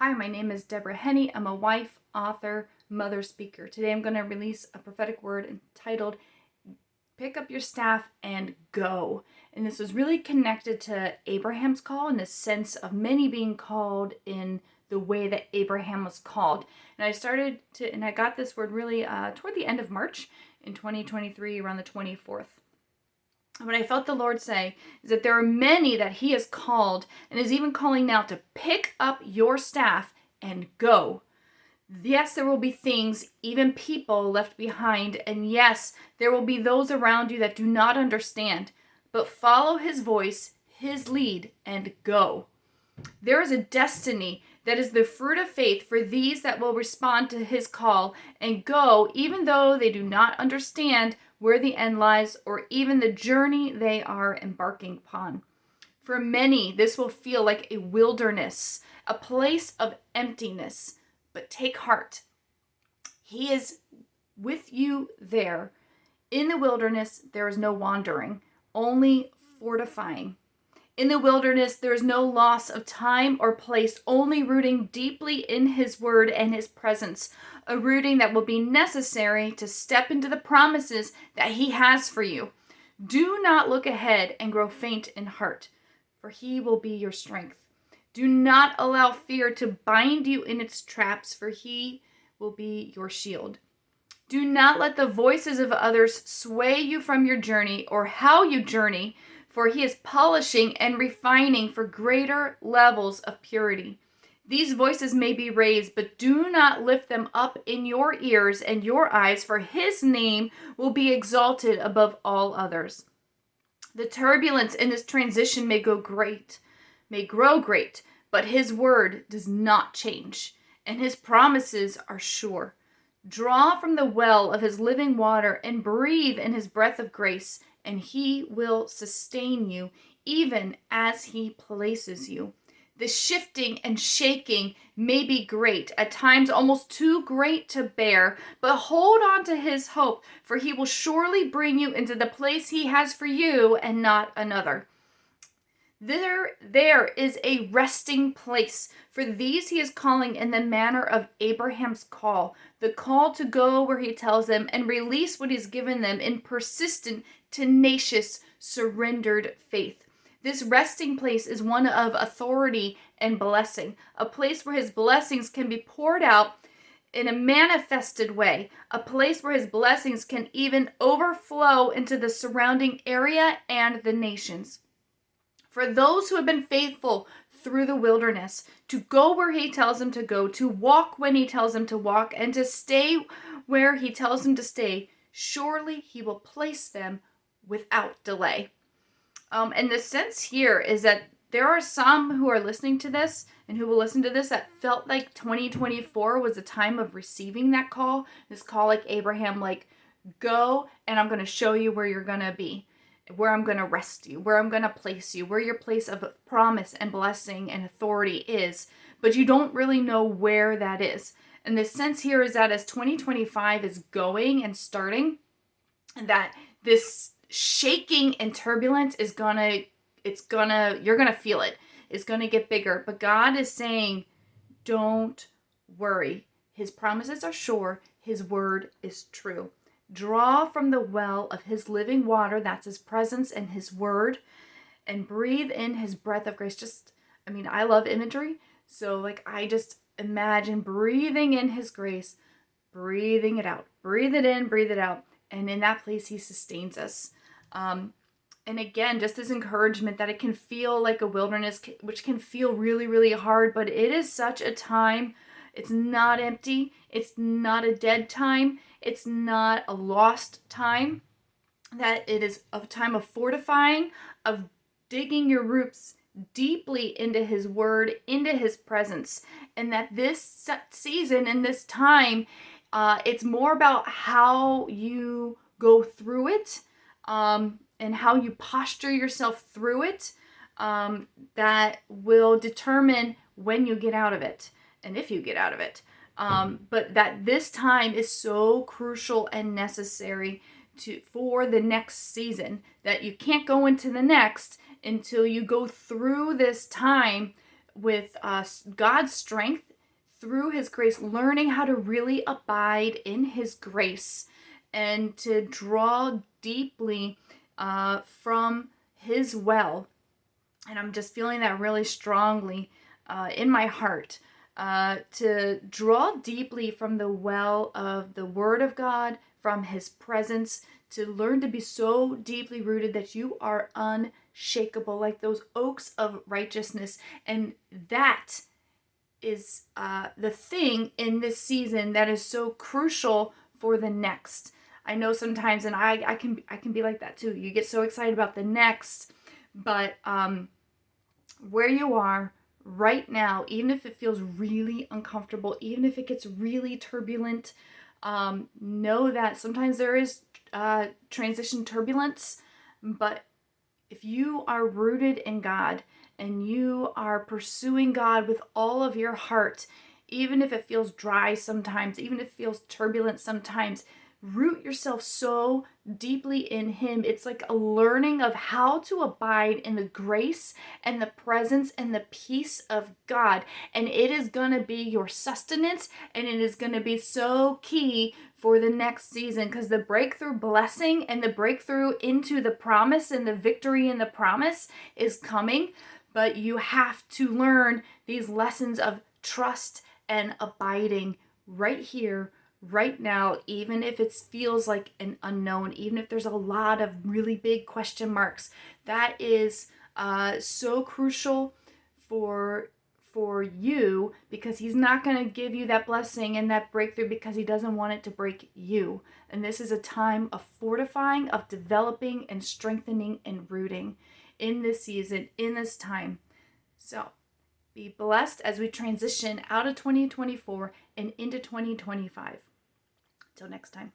Hi, my name is Deborah Henney. I'm a wife, author, mother, speaker. Today I'm going to release a prophetic word entitled Pick Up Your Staff and Go. And this was really connected to Abraham's call in the sense of many being called in the way that Abraham was called. And I got this word really toward the end of March in 2023, around the 24th. What I felt the Lord say is that there are many that He has called and is even calling now to pick up your staff and go. Yes, there will be things, even people left behind. And yes, there will be those around you that do not understand. But follow His voice, His lead, and go. There is a destiny that is the fruit of faith for these that will respond to His call and go, even though they do not understand where the end lies or even the journey they are embarking upon. For many, this will feel like a wilderness, a place of emptiness. But take heart. He is with you there. In the wilderness, there is no wandering, only fortifying. In the wilderness, there is no loss of time or place, only rooting deeply in His word and His presence, a rooting that will be necessary to step into the promises that He has for you. Do not look ahead and grow faint in heart, for He will be your strength. Do not allow fear to bind you in its traps, for He will be your shield. Do not let the voices of others sway you from your journey or how you journey, for He is polishing and refining for greater levels of purity. These voices may be raised, but do not lift them up in your ears and your eyes, for His name will be exalted above all others. The turbulence in this transition may grow great, but His word does not change, and His promises are sure. Draw from the well of His living water and breathe in His breath of grace, and He will sustain you even as He places you. The shifting and shaking may be great, at times almost too great to bear, but hold on to His hope, for He will surely bring you into the place He has for you and not another. There is a resting place for these He is calling in the manner of Abraham's call, the call to go where He tells them and release what He's given them in persistent, tenacious, surrendered faith. This resting place is one of authority and blessing, a place where His blessings can be poured out in a manifested way, a place where His blessings can even overflow into the surrounding area and the nations. For those who have been faithful through the wilderness, to go where He tells them to go, to walk when He tells them to walk, and to stay where He tells them to stay, surely He will place them without delay. And the sense here is that there are some who are listening to this and who will listen to this that felt like 2024 was a time of receiving that call. This call like Abraham, like, go and I'm going to show you where you're going to be, where I'm going to rest you, where I'm going to place you, where your place of promise and blessing and authority is. But you don't really know where that is. And the sense here is that as 2025 is going and starting, that this shaking and turbulence is you're gonna feel it. It's gonna get bigger. But God is saying, don't worry. His promises are sure. His word is true. Draw from the well of His living water, that's His presence and His word, and breathe in His breath of grace. I love imagery. So I just imagine breathing in His grace, breathing it out. Breathe it in, breathe it out. And in that place, He sustains us. And again, just this encouragement that it can feel like a wilderness, which can feel really, really hard, but it is such a time. It's not empty. It's not a dead time. It's not a lost time. That it is a time of fortifying, of digging your roots deeply into His word, into His presence. And that this season and this time, it's more about how you go through it, and how you posture yourself through it, that will determine when you get out of it and if you get out of it. But that this time is so crucial and necessary for the next season, that you can't go into the next until you go through this time with God's strength through his grace, learning how to really abide in his grace and to draw deeply from his well. And I'm just feeling that really strongly in my heart, to draw deeply from the well of the Word of God, from his presence, to learn to be so deeply rooted that you are unshakable, like those oaks of righteousness. And that is the thing in this season that is so crucial for the next. I know sometimes, and I can be like that too. You get so excited about the next, but where you are right now, even if it feels really uncomfortable, even if it gets really turbulent, know that sometimes there is transition turbulence, but if you are rooted in God and you are pursuing God with all of your heart, even if it feels dry sometimes, even if it feels turbulent sometimes, root yourself so deeply in him. It's like a learning of how to abide in the grace and the presence and the peace of God. And it is going to be your sustenance, and it is going to be so key for the next season, because the breakthrough blessing and the breakthrough into the promise and the victory in the promise is coming. But you have to learn these lessons of trust and abiding right here, right now, even if it feels like an unknown, even if there's a lot of really big question marks. That is so crucial for you, because he's not going to give you that blessing and that breakthrough because he doesn't want it to break you. And this is a time of fortifying, of developing and strengthening and rooting in this season, in this time. So be blessed as we transition out of 2024 and into 2025. Till next time.